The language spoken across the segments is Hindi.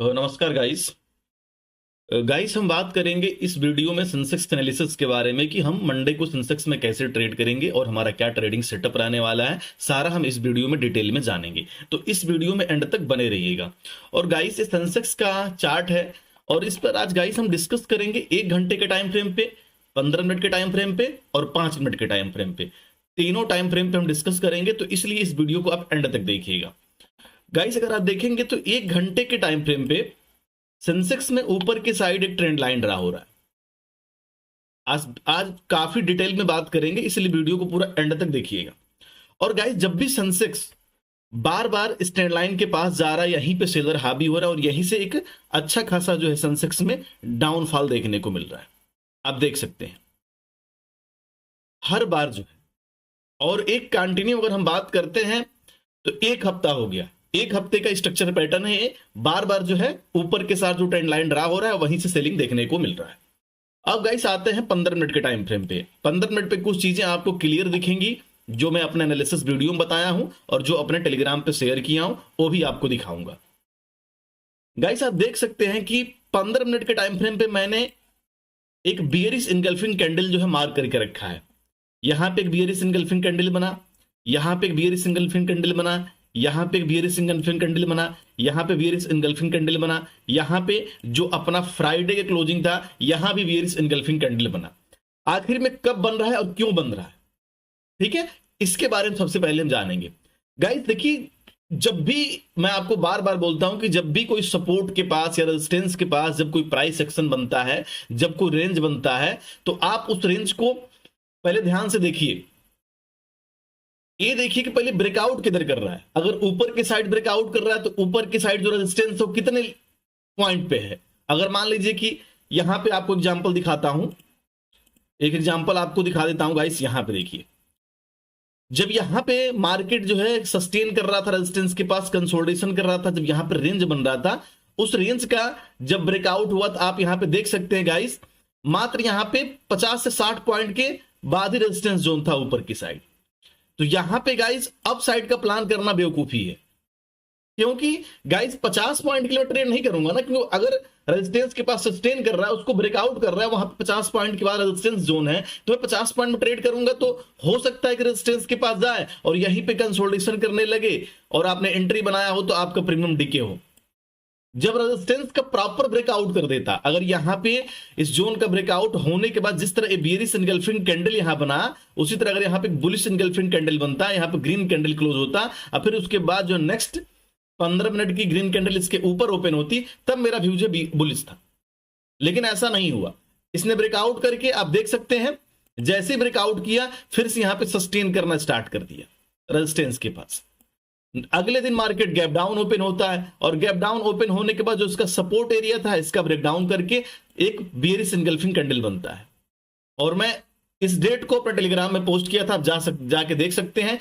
नमस्कार गाइस। हम बात करेंगे इस वीडियो में सेंसेक्स एनालिसिस के बारे में कि हम मंडे को सेंसेक्स में कैसे ट्रेड करेंगे और हमारा क्या ट्रेडिंग सेटअप रहने वाला है। सारा हम इस वीडियो में डिटेल में जानेंगे, तो इस वीडियो में एंड तक बने रहिएगा। और गाइस ये सेंसेक्स का चार्ट है और इस पर आज गाइस हम डिस्कस करेंगे 1 घंटे के टाइम फ्रेम पे, 15 मिनट के टाइम फ्रेम पे और 5 मिनट के टाइम फ्रेम पे। तीनों टाइम फ्रेम पे हम डिस्कस करेंगे, तो इसलिए इस वीडियो को आप एंड तक देखिएगा। गाइस अगर आप देखेंगे तो 1 घंटे के टाइम फ्रेम पे सेंसेक्स में ऊपर की साइड एक ट्रेंड लाइन रहा हो रहा है। आज काफी डिटेल में बात करेंगे, इसलिए वीडियो को पूरा एंड तक देखिएगा। और गाइस जब भी सेंसेक्स बार बार इस ट्रेंड लाइन के पास जा रहा है, यहीं पे सेलर हावी हो रहा है और यहीं से एक अच्छा खासा जो है सेंसेक्स में डाउनफॉल देखने को मिल रहा है। आप देख सकते हैं हर बार जो है, और एक कंटिन्यू अगर हम बात करते हैं तो 1 हफ्ता हो गया, 1 हफ्ते का स्ट्रक्चर पैटर्न है। बार बार जो है ऊपर के साथ जो ट्रेंड लाइन ड्रा हो रहा है वहीं से सेलिंग देखने को मिल रहा है। अब गाइस आते हैं 15 मिनट के टाइम फ्रेम पे। 15 मिनट पे कुछ चीजें आपको क्लियर दिखेंगी जो मैं अपने एनालिसिस वीडियो में बताया हूं और जो अपने टेलीग्राम पे शेयर किया हूं वो भी आपको दिखाऊंगा। गाइस आप देख सकते हैं कि 15 मिनट के टाइम फ्रेम पे मैंने एक बियरिश इनगल्फिंग कैंडल जो है मार्क करके रखा है। यहां पे एक बियरिश इनगल्फिंग कैंडल बना, यहां पे एक बियरिश इनगल्फिंग कैंडल बना, यहां पे एक बियरिश इनगल्फिंग कैंडल बना, यहां पे बियरिश इनगल्फिंग कैंडल बना, यहां पे जो अपना फ्राइडे के क्लोजिंग था यहां भी बियरिश इनगल्फिंग कैंडल बना। आखिर में कब बन रहा है और क्यों बन रहा है, ठीक है, इसके बारे में सबसे पहले हम जानेंगे। गाइस देखिए, जब भी मैं आपको बार बार बोलता हूं कि जब भी कोई सपोर्ट के पास या रेजिस्टेंस के पास जब कोई प्राइस एक्शन बनता है, जब कोई रेंज बनता है, तो आप उस रेंज को पहले ध्यान से देखिए। ये देखिए कि पहले ब्रेकआउट किधर कर रहा है। अगर ऊपर की साइड ब्रेकआउट कर रहा है तो ऊपर की साइड जो रेजिस्टेंस है वो कितने पॉइंट पे है। अगर मान लीजिए कि यहां पे आपको एग्जांपल दिखाता हूं, एक एग्जांपल आपको दिखा देता हूं गाइस। यहां पे देखिए, जब यहां पे मार्केट जो है सस्टेन कर रहा था, रेजिस्टेंस के पास कंसोलिडेशन कर रहा था, जब यहां पे रेंज बन रहा था, उस रेंज का जब ब्रेकआउट हुआ तो आप यहां पे देख सकते हैं गाइस, मात्र यहां पे 50 से 60 पॉइंट के बाद ही रेजिस्टेंस जोन था ऊपर की साइड। तो यहां पे गाइस अप साइड का प्लान करना बेवकूफी है, क्योंकि गाइस 50 पॉइंट के लिए ट्रेड नहीं करूंगा ना, क्योंकि अगर रेजिस्टेंस के पास सस्टेन कर रहा है, उसको ब्रेकआउट कर रहा है, वहां पे 50 पॉइंट के बाद रेजिस्टेंस जोन है, तो मैं 50 पॉइंट में ट्रेड करूंगा तो हो सकता है कि रेजिस्टेंस के पास जाए और यहीं पे कंसोलिडेशन करने लगे और आपने एंट्री बनाया हो तो आपका प्रीमियम डिके हो। जब रेजिस्टेंस का प्रॉपर ब्रेकआउट कर देता, अगर यहां पे इस जोन का ब्रेकआउट होने के बाद जिस तरह बेयरिश एनगल्फिंग कैंडल यहां बना, उसी तरह अगर यहां पे बुलिश एनगल्फिंग कैंडल बनता है, यहां पे ग्रीन कैंडल क्लोज होता और फिर उसके बाद जो नेक्स्ट 15 मिनट की ग्रीन कैंडल इसके ऊपर ओपन होती, तब मेरा व्यू जो बुलिश था। लेकिन ऐसा नहीं हुआ, इसने ब्रेकआउट करके आप देख सकते हैं जैसे ब्रेकआउट किया फिर से यहां पे सस्टेन करना स्टार्ट कर दिया रेजिस्टेंस के पास। अगले दिन मार्केट गैप डाउन ओपन होता है और गैप डाउन ओपन होने के बाद जो इसका सपोर्ट एरिया था इसका ब्रेक डाउन करके एक बियरिश एनगल्फिंग कैंडल बनता है। और मैं इस डेट को अपने टेलीग्राम में पोस्ट किया था, आप जाके देख सकते हैं।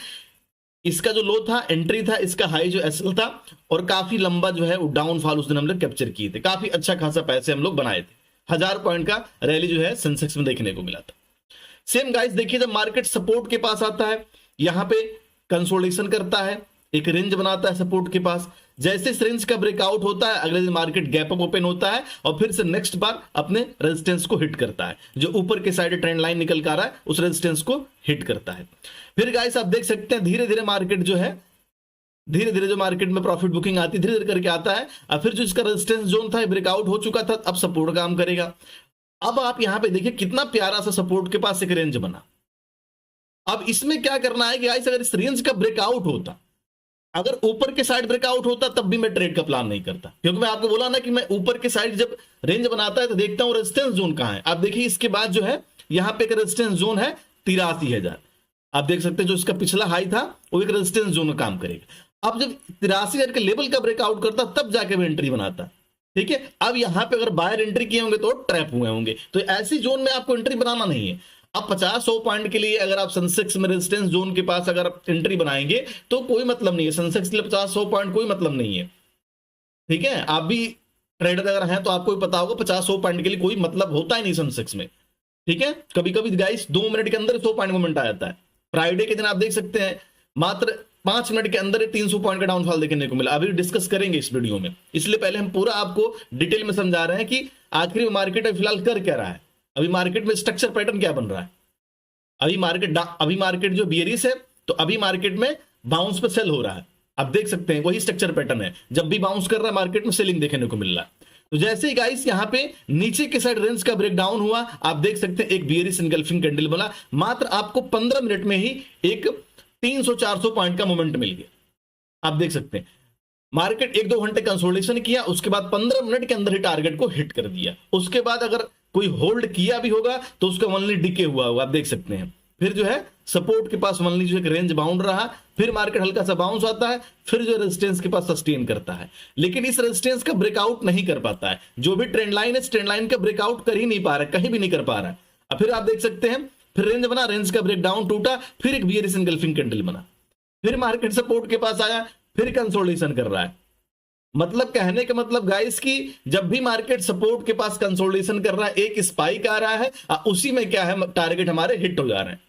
इसका जो लो था एंट्री था, इसका हाई जो एसएल था, और काफी लंबा जो है वो डाउनफॉल उस दिन हम लोग कैप्चर किए थे। काफी अच्छा खासा पैसे हम लोग बनाए थे। 1000 पॉइंट का रैली जो है सेंसेक्स में देखने को मिला था। सेम गाइस देखिए, जब मार्केट सपोर्ट के पास आता है, यहां पे कंसोलिडेशन करता है, एक रेंज बनाता है सपोर्ट के पास, जैसे इस रेंज का ब्रेकआउट होता है अगले दिन मार्केट गैप अप ओपन होता है और फिर से नेक्स्ट बार अपने रेजिस्टेंस को हिट करता है। जो ऊपर के साइड ट्रेंड लाइन निकल कर आ रहा है उस रेजिस्टेंस को हिट करता है। फिर गाइस आप देख सकते हैं धीरे धीरे मार्केट जो है, धीरे धीरे जो मार्केट में प्रॉफिट बुकिंग आती है, धीरे धीरे करके आता है और फिर जो इसका रेजिस्टेंस जोन था ब्रेकआउट हो चुका था, अब सपोर्ट काम करेगा। अब आप यहां पे देखिए कितना प्यारा सा सपोर्ट के पास एक रेंज बना। अब इसमें क्या करना है कि गाइस, अगर इस रेंज का ब्रेकआउट होता, अगर ऊपर के साइड ब्रेकआउट होता तब भी मैं ट्रेड का प्लान नहीं करता, क्योंकि मैं आपको बोला ना कि मैं ऊपर के साइड जब रेंज बनाता है तो देखता हूं रेजिस्टेंस जोन कहां है। आप देखिए इसके बाद जो है यहां पे एक रेजिस्टेंस जोन है 83,000। आप देख सकते हैं जो इसका पिछला हाई था वो एक रेजिस्टेंस जोन में काम करेगा। अब जब 83,000 के लेवल का ब्रेकआउट करता तब जाके मैं एंट्री बनाता, ठीक है। अब यहां पे अगर बायर एंट्री किए होंगे तो ट्रैप हुए होंगे, तो ऐसी जोन में आपको एंट्री बनाना नहीं है। अब 50-100 पॉइंट के लिए अगर आप सेंसेक्स में रेजिस्टेंस जोन के पास अगर आप एंट्री बनाएंगे तो कोई मतलब नहीं है। सेंसेक्स के लिए 50-100 पॉइंट कोई मतलब नहीं है, ठीक है। आप भी ट्रेडर अगर हैं तो आपको भी पता होगा 50-100 पॉइंट के लिए कोई मतलब होता ही नहीं सेंसेक्स में, ठीक है। कभी कभी गाइस 2 मिनट के अंदर 100 पॉइंट मूवमेंट आ जाता है। फ्राइडे के दिन आप देख सकते हैं मात्र 5 मिनट के अंदर 300 पॉइंट का डाउनफॉल देखने को मिला। अभी डिस्कस करेंगे इस वीडियो में, इसलिए पहले हम पूरा आपको डिटेल में समझा रहे हैं कि आखिर मार्केट में फिलहाल कर क्या रहा है, अभी मार्केट में स्ट्रक्चर पैटर्न क्या बन रहा है। अभी मार्केट जो बियरिश है, तो अभी मार्केट में बाउंस पे सेल हो रहा है। आप देख सकते हैं वही स्ट्रक्चर पैटर्न है, जब भी बाउंस कर रहा है मार्केट में सेलिंग देखने को मिल रहा है। तो जैसे ही गाइस यहां पे नीचे के साइड रेंज का ब्रेकडाउन हुआ, आप देख सकते हैं एक बियरिश एनगल्फिंग कैंडल बना, मात्र आपको 15 मिनट में ही एक 300-400 पॉइंट का मोमेंट मिल गया। आप देख सकते हैं मार्केट 1-2 घंटे कंसोलिडेशन किया, उसके बाद 15 मिनट के अंदर ही टारगेट को हिट कर दिया। उसके बाद अगर कोई होल्ड किया भी होगा तो उसका वनली डिके हुआ होगा, आप देख सकते हैं। फिर जो है सपोर्ट के पास वनली जो एक रेंज बाउंड रहा, फिर मार्केट हल्का सा बाउंस आता है, फिर जो रेजिस्टेंस के पास सस्टेन करता है, लेकिन इस रेजिस्टेंस का ब्रेकआउट नहीं कर पाता है। जो भी ट्रेंड लाइन है, ट्रेंड लाइन का ब्रेकआउट कर ही नहीं पा रहा है, कहीं भी नहीं कर पा रहा है। अब फिर आप देख सकते हैं फिर रेंज बना, रेंज का ब्रेकडाउन टूटा, फिर एक बियरिश एनगल्फिंग कैंडल बना, फिर मार्केट सपोर्ट के पास आया, फिर कंसोलिडेशन कर रहा है। मतलब कहने का मतलब गाइस कि जब भी मार्केट सपोर्ट के पास कंसोलिडेशन कर रहा है, एक स्पाइक आ रहा है, उसी में क्या है, टारगेट हमारे हिट हो जा रहे हैं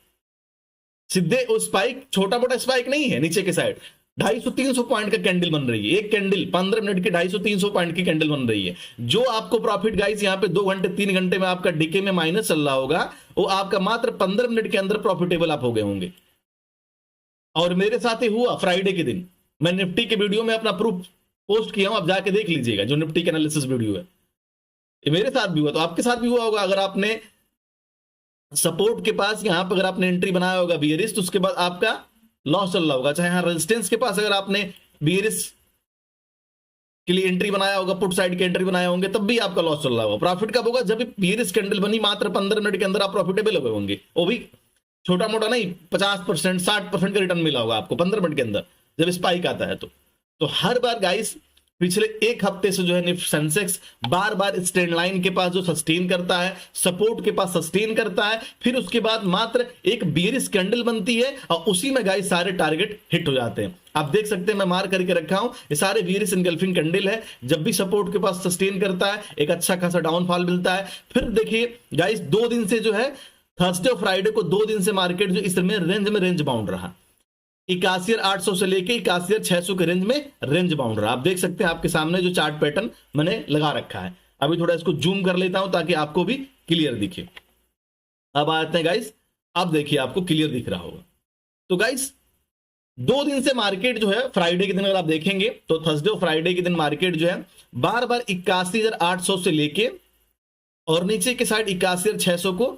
सीधे। वो स्पाइक छोटा मोटा स्पाइक नहीं है, नीचे के साइड 250-300 पॉइंट का कैंडल बन रही है, एक कैंडल 15 मिनट की 250-300 पॉइंट की कैंडल बन रही है। जो आपको प्रॉफिट गाइस यहाँ पे 2 घंटे 3 घंटे में आपका डीके में माइनस चल रहा होगा, वो आपका मात्र 15 मिनट के अंदर प्रॉफिटेबल आप हो गए होंगे। और मेरे साथ ही हुआ फ्राइडे के दिन, मैं निफ्टी के वीडियो में अपना प्रूफ पोस्ट किया हूं, आप जाके देख लीजिएगा, जो निफ्टी के एनालिसिस वीडियो है। ये मेरे साथ भी हुआ, तो आपके साथ भी हुआ होगा। अगर आपने सपोर्ट के पास यहां पर अगर आपने एंट्री बनाया होगा बियरिश, तो उसके बाद आपका लॉस चल रहा होगा। चाहे यहां रेजिस्टेंस के पास अगर आपने बियरिश के लिए एंट्री बनाया होगा, पुट साइड की एंट्री बनाए होंगे, तब भी आपका लॉस चल रहा होगा। प्रॉफिट कब होगा, जब बियरिश कैंडल बनी, मात्र 15 मिनट के अंदर आप प्रॉफिटेबल हो गए होंगे। वो भी छोटा मोटा नहीं, 50% 60% का रिटर्न मिला होगा आपको 15 मिनट के अंदर, जब स्पाइक आता है। तो हर बार गाइस पिछले एक हफ्ते से जो है सेंसेक्स बार बार इस ट्रेंड लाइन के पास जो सस्टेन करता है, सपोर्ट के पास सस्टेन करता है, फिर उसके बाद मात्र एक बियरिश कैंडल बनती है और उसी में गाइस सारे टारगेट हिट हो जाते हैं। आप देख सकते हैं मैं मार करके रखा हूं, ये सारे बियरिश एनगल्फिंग कैंडल है। जब भी सपोर्ट के पास सस्टेन करता है, एक अच्छा खासा डाउनफॉल मिलता है। फिर देखिए गाइस 2 दिन से जो है थर्सडे और फ्राइडे को 2 दिन से मार्केट जो इसमें रेंज बाउंड रहा, 81,800 से लेके 81,600 के रेंज में रेंज बाउंड रहा। आप देख सकते हैं आपके सामने जो चार्ट पैटर्न मैंने लगा रखा है। अभी थोड़ा इसको जूम कर लेता हूं ताकि आपको भी क्लियर दिखे। अब आते हैं गाइस, अब देखिए आपको क्लियर दिख रहा होगा। तो गाइस 2 दिन से मार्केट जो है, फ्राइडे के दिन अगर आप देखेंगे तो थर्सडे और फ्राइडे के दिन मार्केट जो है बार बार 81,800 से लेके और नीचे के साइड 81,600 को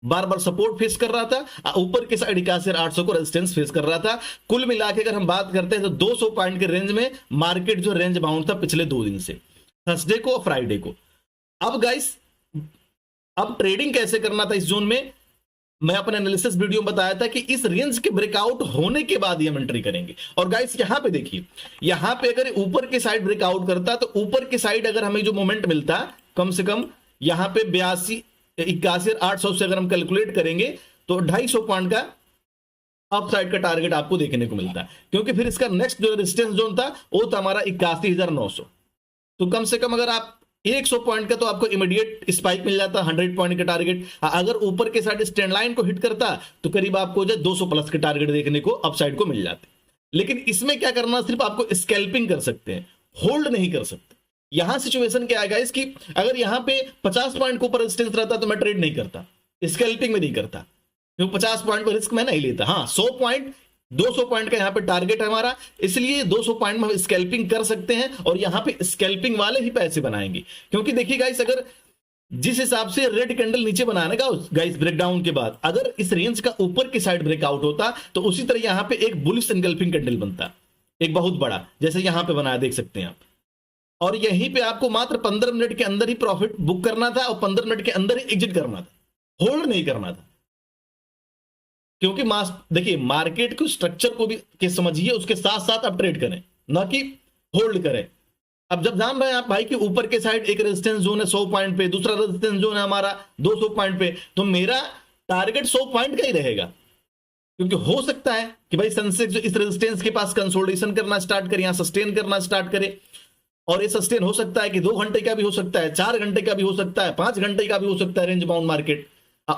बार बार सपोर्ट फेस कर रहा था, ऊपर के साइड 81,800 को रेजिस्टेंस फेस कर रहा था। कुल मिला के अगर हम बात करते हैं तो 200 पॉइंट के रेंज में मार्केट जो रेंज बाउंड था पिछले 2 दिन से, थर्सडे को और फ्राइडे को। अब गाइस अब ट्रेडिंग कैसे करना था इस जोन में, मैं अपने एनालिसिस वीडियो में बताया था कि इस रेंज के ब्रेकआउट होने के बाद ही हम एंट्री करेंगे। और गाइस यहां पे देखिए, यहां पे अगर ऊपर के साइड ब्रेकआउट करता तो ऊपर के साइड अगर हमें जो मोमेंट मिलता कम से कम यहां पे 81,800 से अगर हम कैलकुलेट करेंगे तो 250 पॉइंट का अप साइड का टारगेट आपको देखने को मिलता है। क्योंकि फिर इसका नेक्स्ट जो रेजिस्टेंस जोन था वो था हमारा 81,900। तो कम से कम अगर आप 100 पॉइंट का तो आपको इमीडिएट स्पाइक मिल जाता, 100 पॉइंट का टारगेट। अगर ऊपर के साइड स्टैंड लाइन को हिट करता तो करीब आपको जो 200 प्लस के टारगेट देखने को अपसाइड को मिल जाते। लेकिन इसमें क्या करना, सिर्फ आपको स्कैल्पिंग कर सकते हैं, होल्ड नहीं कर सकते। यहां सिचुएशन क्या है इसकी, अगर यहां पे 50 पॉइंट के ऊपर रेजिस्टेंस रहता तो मैं ट्रेड नहीं करता, स्कैल्पिंग में नहीं करता, क्योंकि 50 पॉइंट पर रिस्क मैं नहीं लेता। हाँ 100 पॉइंट 200 पॉइंट का यहां पे टारगेट है हमारा, इसलिए 200 पॉइंट में हम स्कैल्पिंग कर सकते हैं और यहां पे स्कैल्पिंग वाले ही पैसे बनाएंगे। क्योंकि देखिए गाइस, अगर जिस हिसाब से रेड कैंडल नीचे बनाने का गाइस ब्रेकडाउन के बाद अगर इस रेंज का ऊपर की साइड ब्रेकआउट होता तो उसी तरह यहां पे एक बुलिश एनगल्फिंग कैंडल बनता, एक बहुत बड़ा, जैसे यहां पे बनाया देख सकते हैं आप। और यहीं पे आपको मात्र 15 मिनट के अंदर ही प्रॉफिट बुक करना था और 15 मिनट के अंदर ही एग्जिट करना था, होल्ड नहीं करना था। क्योंकि देखिए मार्केट को स्ट्रक्चर को भी समझिए, उसके साथ साथ आप ट्रेड करें, ना कि होल्ड करें। अब जब जान रहे हैं आप भाई कि ऊपर के साइड एक रेजिस्टेंस जोन है 100 पॉइंट पे, दूसरा रेजिस्टेंस जोन है हमारा 200 पॉइंट पे, तो मेरा टारगेट 100 पॉइंट का ही रहेगा। क्योंकि हो सकता है कि भाई सेंसेक्स इस रेजिस्टेंस के पास कंसोलिडेशन करना स्टार्ट करे, यहां सस्टेन करना स्टार्ट करे, और ये सस्टेन हो सकता है कि 2 घंटे का भी हो सकता है, 4 घंटे का भी हो सकता है, 5 घंटे का भी हो सकता है रेंज बाउंड मार्केट।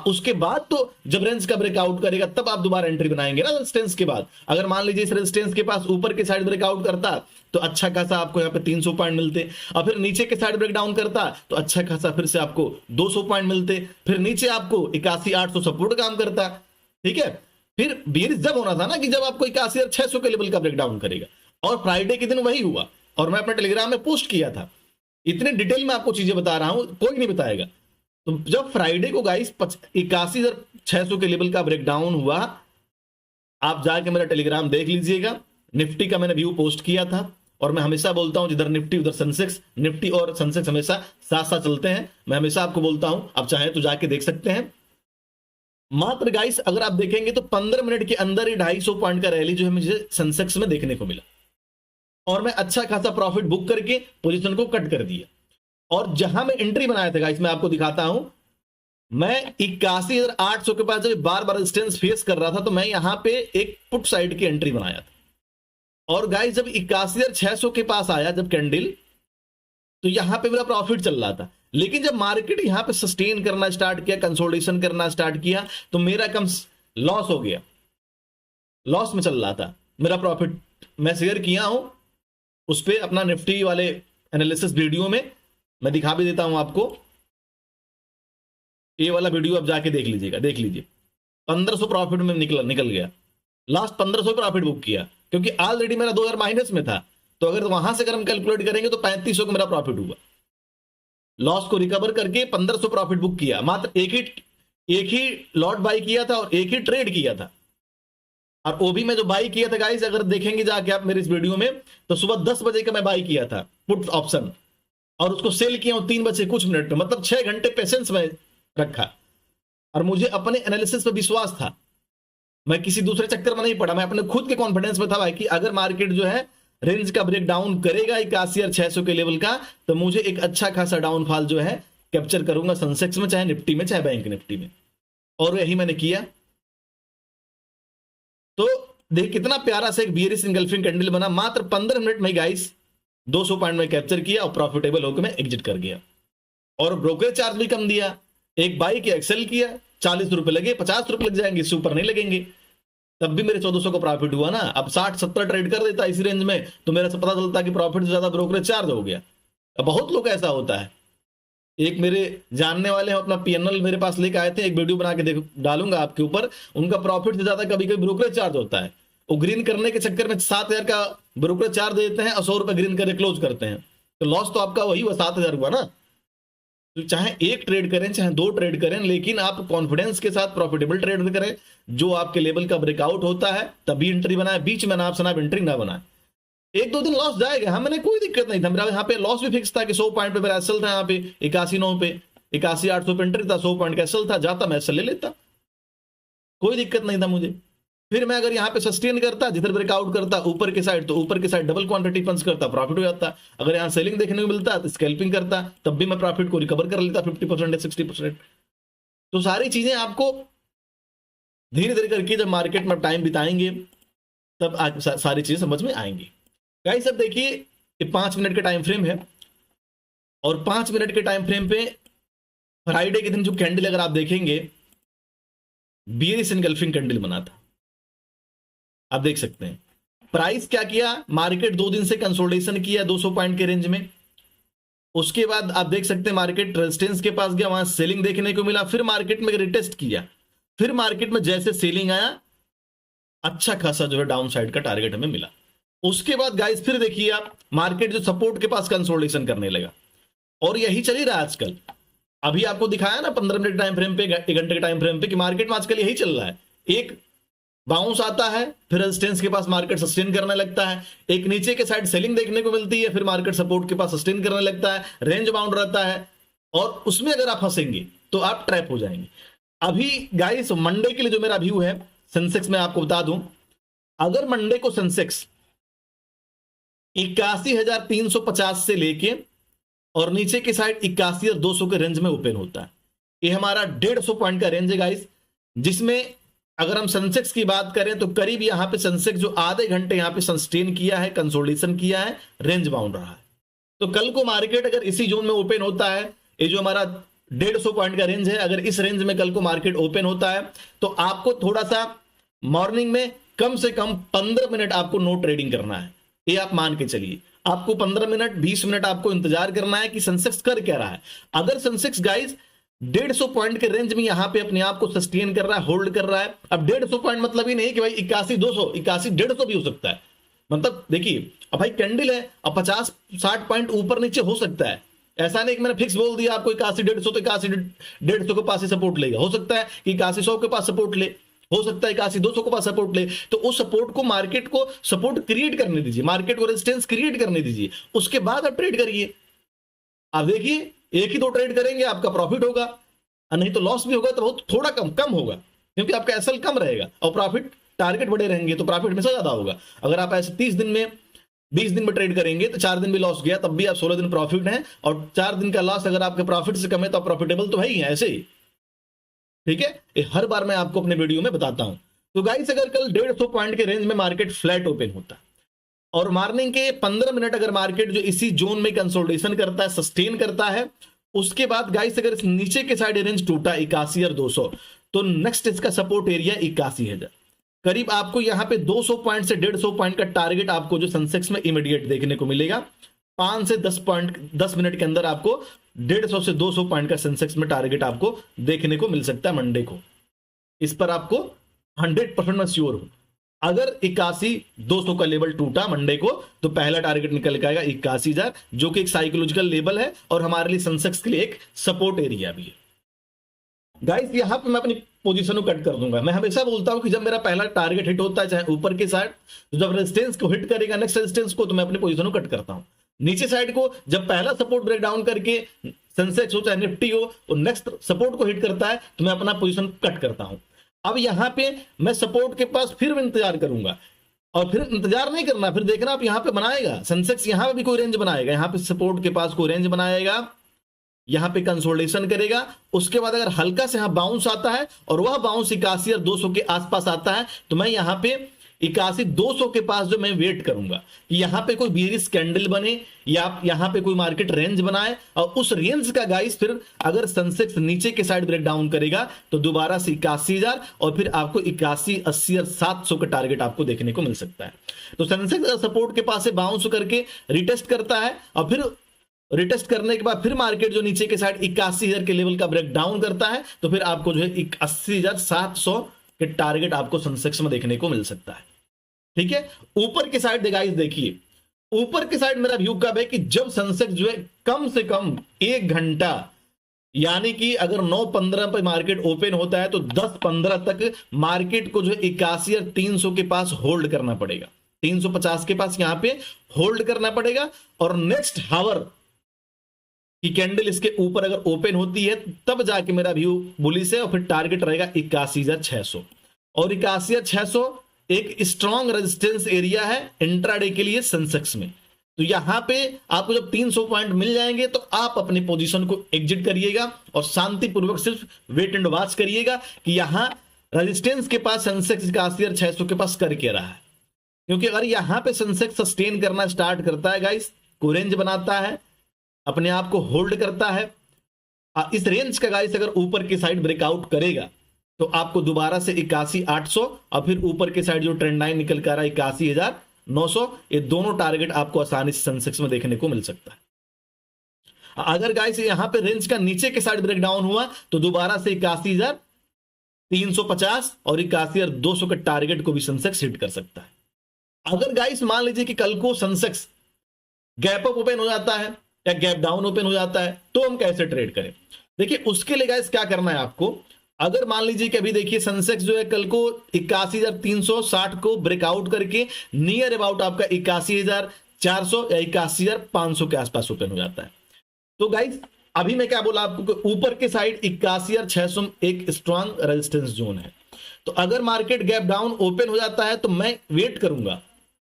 उसके बाद तो जब रेंज का ब्रेकआउट करेगा तब आप दोबारा एंट्री बनाएंगे ना रेजिस्टेंस के बाद। अगर मान लीजिए इस रेजिस्टेंस के पास ऊपर के साइड ब्रेकआउट करता तो अच्छा खासा आपको यहाँ पे 300 पॉइंट मिलते, और फिर नीचे के साइड ब्रेक डाउन करता तो अच्छा खासा फिर से आपको 200 पॉइंट मिलते, फिर नीचे आपको 81,800 सपोर्ट काम करता। ठीक है, फिर बियरिश जब होना था ना कि जब आपको 81,600 के लेवल का ब्रेकडाउन करेगा, और फ्राइडे के दिन वही हुआ, और मैं अपने टेलीग्राम में पोस्ट किया था। इतने डिटेल में आपको चीजें बता रहा हूं, कोई नहीं बताएगा। तो जब फ्राइडे को गाइस 81,600 के लेवल का ब्रेकडाउन हुआ, आप जाके मेरा टेलीग्राम देख लीजिएगा, निफ्टी का मैंने व्यू पोस्ट किया था। और मैं हमेशा बोलता हूं जिधर निफ्टी उधर सेंसेक्स, निफ्टी और सेंसेक्स हमेशा साथ साथ चलते हैं। मैं हमेशा आपको बोलता हूं, आप चाहें तो जाके देख सकते हैं। मात्र गाइस अगर आप देखेंगे तो 15 मिनट के अंदर ही 250 पॉइंट का रैली जो है मुझे सेंसेक्स में देखने को मिला, और मैं अच्छा खासा प्रॉफिट बुक करके पोजीशन को कट कर दिया। और जहां मैं एंट्री बनाया था गाइस, मैं आपको दिखाता हूं, मैं 81,800 के पास जब बार बार रेजिस्टेंस फेस कर रहा था तो मैं यहां पे एक पुट साइड की एंट्री बनाया था। और गाइस जब 81,600 के पास आया जब कैंडल, तो यहां पे मेरा प्रॉफिट चल रहा था। लेकिन जब मार्केट यहां पे सस्टेन करना स्टार्ट किया, कंसोलिडेशन करना स्टार्ट किया, तो मेरा कम लॉस हो गया, लॉस में चल रहा था मेरा प्रॉफिट। मैं शेयर किया हूं उस पर अपना निफ्टी वाले एनालिसिस वीडियो में, मैं दिखा भी देता हूं आपको। ये वाला वीडियो आप जाके देख लीजिएगा, देख लीजिए। 1500 प्रॉफिट में निकल गया, लास्ट 1500 प्रॉफिट बुक किया, क्योंकि ऑलरेडी मेरा 2000 माइनस में था। तो अगर वहां से अगर हम कैलकुलेट करेंगे तो 3500 का मेरा प्रॉफिट हुआ। लॉस को रिकवर करके 1500 प्रॉफिट बुक किया, मात्र एक ही लॉट बाई किया था और एक ही ट्रेड किया था। और वो भी मैं जो बाई किया था गाइस, अगर देखेंगे जाके आप मेरे इस वीडियो में, तो सुबह 10 बजे का मैं बाई किया था पुट ऑप्शन, और उसको सेल किया 3 बजे कुछ मिनट में, मतलब 6 घंटे पेशेंस में रखा। और मुझे अपने एनालिसिस पे विश्वास था, मैं किसी दूसरे चक्कर में नहीं पड़ा, मैं अपने खुद के कॉन्फिडेंस में था भाई कि अगर मार्केट जो है रेंज का ब्रेक डाउन करेगा 81,600 के लेवल का, तो मुझे एक अच्छा खासा डाउनफॉल जो है कैप्चर करूंगा सेंसेक्स में, चाहे निफ्टी में, चाहे बैंक निफ्टी में। और यही मैंने किया। तो देख कितना प्यारा सा एक बियरिश एंगल्फिंग कैंडल बना, मात्र 15 मिनट में गाइस 200 पॉइंट में कैप्चर किया और प्रॉफिटेबल होकर मैं एग्जिट कर गया। और ब्रोकरेज चार्ज भी कम दिया, एक बाई किया, एक्सेल किया, 40 रुपए लगे, 50 रुपए लग जाएंगे, इससे ऊपर नहीं लगेंगे, तब भी मेरे 1400 का प्रॉफिट हुआ ना। अब 60-70 ट्रेड कर देता इसी रेंज में, तो मेरा पता चलता कि प्रॉफिट से ज्यादा ब्रोकरेज चार्ज हो गया। अब बहुत लोग ऐसा होता है। एक मेरे जानने वाले हैं, अपना पीएनएल मेरे पास लेके आए थे, एक वीडियो बना के डालूंगा आपके ऊपर, उनका प्रॉफिट से ज्यादा कभी कभी ब्रोकरेज चार्ज होता है। वो ग्रीन करने के चक्कर में 7,000 का ब्रोकरेज चार्ज देते हैं और 100 रुपए ग्रीन करके क्लोज करते हैं, तो लॉस तो आपका वही हुआ, 7,000 हुआ ना। तो चाहे एक ट्रेड करें चाहे 2 ट्रेड करें, लेकिन आप कॉन्फिडेंस के साथ प्रॉफिटेबल ट्रेड करें। जो आपके लेवल का ब्रेकआउट होता है तभी एंट्री बनाए, बीच में नाप सनाप एंट्री ना बनाए। 1-2 दिन लॉस जाएगा, हाँ, मैंने कोई दिक्कत नहीं था, मेरा यहाँ पे लॉस भी फिक्स था कि 100 पॉइंट पे मेरा एसएल था, यहाँ पे 81,900 पे, 81,800 पे एंट्री था, 100 पॉइंट का एसएल था, जाता मैं एसएल ले लेता, कोई दिक्कत नहीं था मुझे। फिर मैं अगर यहाँ पे सस्टेन करता, जिधर ब्रेकआउट करता ऊपर के साइड, तो ऊपर के साइड डबल क्वांटिटी पंच करता, प्रॉफिट हो जाता। अगर यहाँ सेलिंग देखने को मिलता तो स्कैल्पिंग करता, तब भी मैं प्रॉफिट को रिकवर कर लेता 50% या 60%। तो सारी चीजें आपको धीरे धीरे करके जब मार्केट में टाइम बिताएंगे तब सारी चीजें समझ में आएंगी। गाइस अब देखिए, ये 5 मिनट का टाइम फ्रेम है, और 5 मिनट के टाइम फ्रेम पे फ्राइडे के दिन जो कैंडल अगर आप देखेंगे, बियरिश एनगल्फिंग कैंडल बना था, आप देख सकते हैं। प्राइस क्या किया, मार्केट 2 दिन से कंसोलिडेशन किया 200 पॉइंट के रेंज में। उसके बाद आप देख सकते हैं मार्केट रेजिस्टेंस के पास गया, वहां सेलिंग देखने को मिला, फिर मार्केट में रिटेस्ट किया, फिर मार्केट में जैसे सेलिंग आया, अच्छा खासा जो है डाउन साइड का टारगेट हमें मिला। उसके बाद गाइस फिर देखिए आप, मार्केट जो सपोर्ट के पास कंसोलिडेशन करने लगा, और यही चल ही रहा है आजकल। अभी आपको दिखाया ना 15 मिनट टाइम फ्रेम पे, 1 घंटे के टाइम फ्रेम पे, कि मार्केट में आजकल यही चल रहा है। एक बाउंस आता है, फिर रेजिस्टेंस के पास मार्केट सस्टेन करने लगता है, एक नीचे के साइड सेलिंग देखने को मिलती है, फिर मार्केट सपोर्ट के पास सस्टेन करने लगता है, रेंज बाउंड रहता है, और उसमें अगर आप फंसेंगे तो आप ट्रैप हो जाएंगे। अभी गाइस मंडे के लिए जो मेरा व्यू है सेंसेक्स में आपको बता दूं, अगर मंडे को सेंसेक्स 81,350 से लेके और नीचे की साइड 81,200 के रेंज में ओपन होता है, ये हमारा 150 पॉइंट का रेंज है गाइस, जिसमें अगर हम सेंसेक्स की बात करें तो करीब यहां पे सेंसेक्स जो आधे घंटे यहां पे सस्टेन किया है, कंसोलिडेशन किया है, रेंज बाउंड रहा है। तो कल को मार्केट अगर इसी जोन में ओपन होता है, ये जो हमारा 150 पॉइंट का रेंज है। अगर इस रेंज में कल को मार्केट ओपन होता है तो आपको थोड़ा सा मॉर्निंग में कम से कम 15 मिनट आपको नो ट्रेडिंग करना है। ये आप मान के चलिए, आपको 15 मिनट 20 मिनट आपको इंतजार करना है कि सेंसेक्स कर क्या रहा है। अगर सेंसेक्स गाइस 150 पॉइंट के रेंज में यहां पे अपने आप को सस्टेन कर रहा है, होल्ड कर रहा है। अब 150 पॉइंट मतलब ही नहीं कि भाई 81 200, 81 150 भी हो सकता है। मतलब देखिए, अब भाई कैंडल है, अब 50-60 पॉइंट ऊपर नीचे हो सकता है। ऐसा नहीं कि मैंने फिक्स बोल दिया आपको 81 150 तो 81 150 के पास ही सपोर्ट लेगा। हो सकता है कि 81 100 के पास सपोर्ट ले, हो सकता है 81 200 के पास सपोर्ट ले। तो उस सपोर्ट को, मार्केट को सपोर्ट क्रिएट करने दीजिए, मार्केट को रेजिस्टेंस क्रिएट करने दीजिए, उसके बाद आप ट्रेड करिए। आप देखिए, एक ही दो ट्रेड करेंगे आपका प्रॉफिट होगा, और नहीं तो लॉस भी होगा, तो बहुत थोड़ा कम होगा, क्योंकि आपका एसएल कम रहेगा और प्रॉफिट टारगेट बड़े रहेंगे तो प्रॉफिट में से ज्यादा होगा। अगर आप ऐसे 30 दिन में 20 दिन में ट्रेड करेंगे तो 4 दिन भी लॉस गया तब भी आप 16 दिन प्रॉफिट हैं, और 4 दिन का लॉस अगर आपके प्रॉफिट से कम है तो आप प्रॉफिटेबल तो है ही है ऐसे ही। ठीक है, ये हर बार मैं आपको अपने वीडियो में बताता हूं। तो गाइस, अगर कल 150 पॉइंट के रेंज में मार्केट फ्लैट ओपन होता है और मॉर्निंग के 15 मिनट अगर मार्केट जो इसी जोन में कंसोलिडेशन करता है, सस्टेन करता है, उसके बाद गाइस अगर इस नीचे के साइड रेंज टूटा 81 200, तो नेक्स्ट इसका सपोर्ट एरिया 81,000। करीब आपको यहां पे 200 पॉइंट से 150 पॉइंट का टारगेट आपको जो सेंसेक्स में इमीडिएट देखने को मिलेगा। 5 से 10 मिनट के अंदर आपको 150 से 200 पॉइंट का सेंसेक्स में टारगेट आपको देखने को मिल सकता है मंडे को। इस पर आपको 100% मैं श्योर हूं। अगर 81 200 का लेवल टूटा मंडे को तो पहला टारगेट निकल के आएगा 81,000, जो कि एक साइकोलॉजिकल लेवल है और हमारे लिए सेंसेक्स के लिए एक सपोर्ट एरिया भी है। गाइस, यहां पे मैं अपनी पोजीशन को कट कर दूंगा। मैं हमेशा बोलता हूं कि जब मेरा पहला टारगेट हिट होता है, चाहे ऊपर की साइड, तो जब रेजिस्टेंस को हिट करेगा नेक्स्ट रेजिस्टेंस को, तो मैं अपनी पोजीशन को कट करता हूं। नीचे साइड को जब पहला सपोर्ट ब्रेक डाउन करके सेंसेक्स हो चाहे निफ्टी हो, तो नेक्स्ट सपोर्ट को हिट करता है तो मैं अपना पोजीशन कट करता हूं। अब यहां पे मैं सपोर्ट के पास फिर इंतजार करूंगा, और फिर इंतजार नहीं करना, फिर देखना आप यहां पे बनाएगा सेंसेक्स, यहां पे भी कोई रेंज बनाएगा, यहां पे सपोर्ट के पास कोई रेंज बनाएगा, यहां पे कंसोलिडेशन करेगा। उसके बाद अगर हल्का से यहां बाउंस आता है और वह बाउंस 81 200 के आसपास आता है, तो मैं यहां पे 81 200 के पास जो मैं वेट करूंगा कि यहां पे कोई बेरिश कैंडल बने या यहां पे कोई मार्केट रेंज बनाए, और उस रेंज का गाइस फिर अगर सेंसेक्स नीचे के साइड ब्रेक डाउन करेगा तो दोबारा से 81,000 और फिर आपको 81 80 और 700 का टारगेट आपको देखने को मिल सकता है। तो सेंसेक्स अगर सपोर्ट के पास से बाउंस करके रिटेस्ट करता है और फिर रिटेस्ट करने के बाद फिर मार्केट जो नीचे के साइड 81,000 के लेवल का ब्रेक डाउन करता है, तो फिर आपको जो है 80,700 के टारगेट आपको सेंसेक्स में देखने को मिल सकता है। ठीक है, ऊपर के साइड गाइस देखिए, ऊपर के साइड मेरा व्यू कब है कि जब सेंसेक्स जो है कम से कम 1 घंटा, यानी कि अगर 9:15 पर मार्केट ओपन होता है तो 10:15 तक मार्केट को जो है 81,300 के पास होल्ड करना पड़ेगा, 350 के पास यहां पे होल्ड करना पड़ेगा। और नेक्स्ट हावर की कैंडल इसके ऊपर अगर ओपन होती है तब जाके मेरा व्यू बुलिश है, और फिर टारगेट रहेगा 81,600, और 81,600 एक स्ट्रॉन्ग रेजिस्टेंस एरिया है इंट्राडे के लिए सेंसेक्स में। तो यहां पे आपको जब 300 पॉइंट मिल जाएंगे तो आप अपनी पोजीशन को एग्जिट करिएगा और शांतिपूर्वक सिर्फ वेट एंड वॉच करिएगा कि यहां रेजिस्टेंस के पास सेंसेक्स 81,600 के पास कर क्या रहा है। क्योंकि अगर यहां पे सेंसेक्स सस्टेन करना स्टार्ट करता है गाइस, को रेंज बनाता है, अपने आप को होल्ड करता है, इस रेंज का गाइस अगर ऊपर की साइड ब्रेकआउट करेगा तो आपको दोबारा से 81,800 और फिर ऊपर के साइड जो ट्रेंड लाइन निकल कर रहा है 81,900, ये दोनों टारगेट आपको आसानी से सेंसेक्स में देखने को मिल सकता है। अगर गाइस यहां पे रेंज का नीचे के साइड ब्रेक डाउन हुआ तो दोबारा से 81,350 और 81,200 के टारगेट को भी सेंसेक्स हिट कर सकता है। अगर गाइस मान लीजिए कि कल को सेंसेक्स गैप अप ओपन हो जाता है या गैप डाउन ओपन हो जाता है, तो हम कैसे ट्रेड करें? देखिए, उसके लिए गाइस क्या करना है आपको। अगर मान लीजिए कि अभी देखिए सेंसेक्स जो है कल को 81,360 को ब्रेकआउट करके नियर अबाउट आपका 81,400 या 81,500 के आसपास ओपन हो जाता है, तो गाइस अभी मैं क्या बोला आपको, ऊपर के साइड 81,600 एक स्ट्रॉन्ग रेजिस्टेंस जोन है। तो अगर मार्केट गैप डाउन ओपन हो जाता है तो मैं वेट करूंगा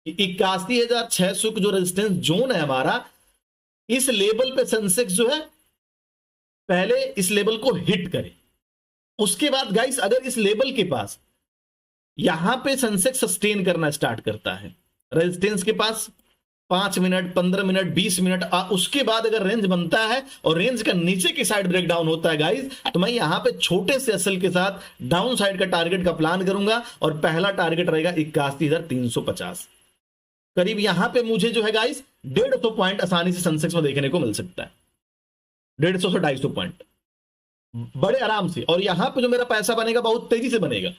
कि 81,600 जो रेजिस्टेंस जोन है हमारा, इस लेवल पे सेंसेक्स जो है पहले इस लेवल को हिट करे। उसके बाद गाइस अगर इस लेवल के पास यहां पे सेंसेक्स सस्टेन करना स्टार्ट करता है रेजिस्टेंस के पास, 5 मिनट, 15 मिनट, 20 मिनट, उसके बाद अगर रेंज बनता है और रेंज का नीचे की साइड ब्रेक डाउन होता है गाइस, तो मैं यहां पे छोटे से एसएल के साथ डाउन साइड का टारगेट का प्लान करूंगा और पहला टारगेट रहेगा 81,350। करीब यहां पे मुझे जो है गाइस 150 पॉइंट आसानी से सेंसेक्स में देखने को मिल सकता है, 150 से 250 पॉइंट बड़े आराम से। और यहां पे जो मेरा पैसा बनेगा बहुत तेजी से बनेगा,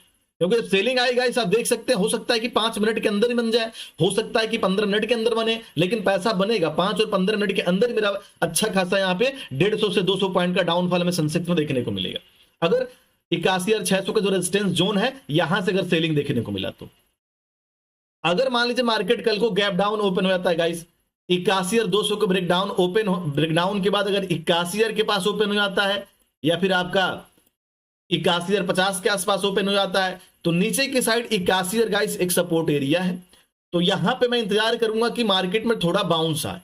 क्योंकि जब सेलिंग आएगा गाइस आप देख सकते हैं, हो सकता है कि 5 मिनट के अंदर ही बन जाए, हो सकता है कि 15 मिनट के अंदर बने, लेकिन पैसा बनेगा 5 और 15 मिनट के अंदर मेरा अच्छा खासा यहाँ पे 150 से 200 पॉइंट का डाउनफॉल हमें सेंसेक्स में देखने को मिलेगा। अगर 81,600 का जो रेजिस्टेंस जोन है यहां से अगर सेलिंग देखने को मिला तो, अगर मान लीजिए मार्केट कल को गैप डाउन ओपन हो जाता है गाइस, 81,200 को ब्रेकडाउन के बाद अगर 81,000 के पास ओपन हो जाता है या फिर आपका 81,050 के आसपास ओपन हो जाता है, तो नीचे की साइड 81,000 गाइस एक सपोर्ट एरिया है। तो यहां पे मैं इंतजार करूंगा कि मार्केट में थोड़ा बाउंस आए,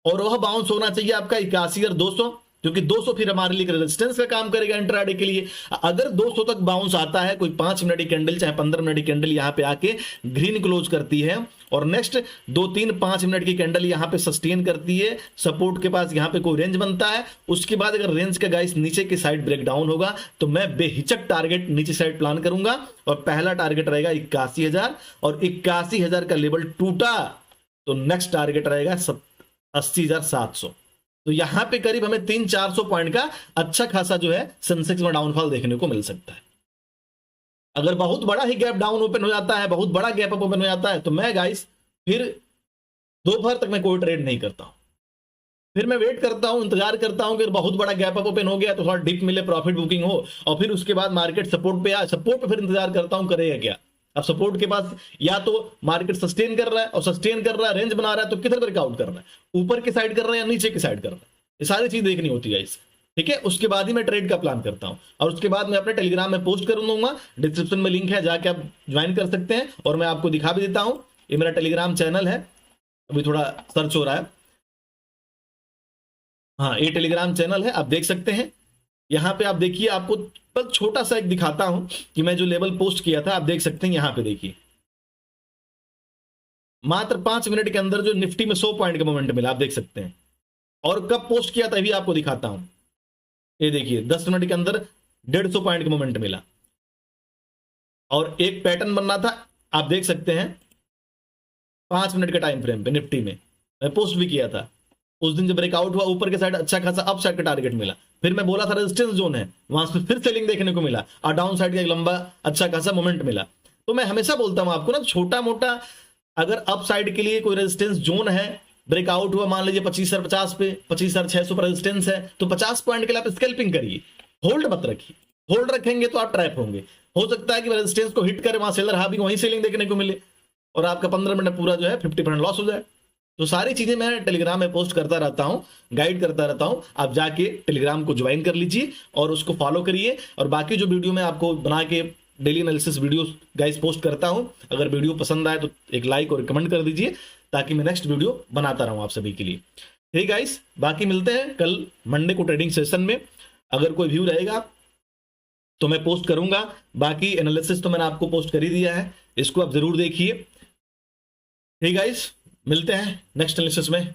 और वह बाउंस होना चाहिए आपका 81,200, क्योंकि 200 फिर हमारे लिए रेजिस्टेंस का काम करेगा इंट्राडे के लिए। अगर 200 तक बाउंस आता है, कोई 5 मिनट की कैंडल चाहे 15 मिनट की कैंडल यहां पे आके ग्रीन क्लोज करती है और नेक्स्ट 2-3-5 मिनट की कैंडल यहां पे सस्टेन करती है, सपोर्ट के पास यहां पे कोई रेंज बनता है, उसके बाद अगर रेंज का गाइस नीचे की साइड ब्रेक डाउन होगा तो मैं बेहिचक टारगेट नीचे साइड प्लान करूंगा और पहला टारगेट रहेगा 81,000, और 81,000 का लेवल टूटा तो नेक्स्ट टारगेट रहेगा 80,700। तो यहां पे करीब हमें 300-400 पॉइंट का अच्छा खासा जो है सेंसेक्स में डाउनफॉल देखने को मिल सकता है। अगर बहुत बड़ा ही गैप डाउन ओपन हो जाता है, बहुत बड़ा गैप अप ओपन हो जाता है, तो मैं गाइस फिर दोपहर तक मैं कोई ट्रेड नहीं करता हूं, फिर मैं वेट करता हूं, इंतजार करता हूं कि बहुत बड़ा गैप अप ओपन हो गया तो थोड़ा डिप मिले, प्रॉफिट बुकिंग हो, और फिर उसके बाद मार्केट सपोर्ट पे आए, सपोर्ट पे फिर इंतजार करता हूं करेगा क्या। अब सपोर्ट के पास या तो मार्केट सस्टेन कर रहा है, और सस्टेन कर रहा है, रेंज बना रहा है, तो किधर ब्रेकआउट कर रहा है, ऊपर की साइड कर रहा है या नीचे की साइड कर रहा है, ये सारी चीज देखनी होती है इस, ठीक है। उसके बाद ही मैं ट्रेड का प्लान करता हूं, और उसके बाद मैं अपने टेलीग्राम में पोस्ट कर दूंगा, डिस्क्रिप्शन में लिंक है, जाके आप ज्वाइन कर सकते हैं, और मैं आपको दिखा भी देता हूं, ये मेरा टेलीग्राम चैनल है, अभी थोड़ा सर्च हो रहा है, हाँ ये टेलीग्राम चैनल है, आप देख सकते हैं। यहां पे आप देखिए, आपको बस छोटा सा एक दिखाता हूं कि मैं जो लेवल पोस्ट किया था, आप देख सकते हैं, यहां पे देखिए मात्र 5 मिनट के अंदर जो निफ्टी में 100 पॉइंट का मोमेंट मिला, आप देख सकते हैं। और कब पोस्ट किया था भी आपको दिखाता हूं, ये देखिए 10 मिनट के अंदर 150 पॉइंट का मोमेंट मिला, और एक पैटर्न बनना था, आप देख सकते हैं 5 मिनट के टाइम फ्रेम पे निफ्टी में मैं पोस्ट भी किया था। उस दिन जब ब्रेकआउट हुआ ऊपर के साइड अच्छा खासा अप साइड का टारगेट मिला, फिर मैं बोला था रेजिस्टेंस जोन है, वहां से फिर सेलिंग देखने को मिला, और डाउन साइड का एक लंबा अच्छा खासा मोमेंट मिला। तो मैं हमेशा बोलता हूं आपको ना, छोटा मोटा अगर अप साइड के लिए कोई रेजिस्टेंस जोन है, ब्रेकआउट हुआ मान लीजिए 25,050 पे, 25,600 पर रेजिस्टेंस है, तो 50 पॉइंट के लिए आप स्कैल्पिंग करिए, होल्ड मत रखिए। होल्ड रखेंगे तो आप ट्रैप होंगे, हो सकता है कि रेजिस्टेंस को हिट करे, वहां सेलर हावी वहीं सेलिंग देखने को मिले, और आपका 15 मिनट पूरा जो है 50% लॉस हो जाए। तो सारी चीजें मैं टेलीग्राम में पोस्ट करता रहता हूं, गाइड करता रहता हूं, आप जाके टेलीग्राम को ज्वाइन कर लीजिए और उसको फॉलो करिए। और बाकी जो वीडियो मैं आपको बना के daily analysis video guys post करता हूं, अगर वीडियो पसंद आए तो एक लाइक और कमेंट कर दीजिए, ताकि मैं नेक्स्ट वीडियो बनाता रहूं आप सभी के लिए। ठीक गाइस, बाकी मिलते हैं कल मंडे को ट्रेडिंग सेशन में, अगर कोई व्यू रहेगा तो मैं पोस्ट करूंगा, बाकी एनालिसिस तो मैंने आपको पोस्ट कर ही दिया है, इसको आप जरूर देखिए। ठीक गाइस, मिलते हैं नेक्स्ट एनालिसिस में।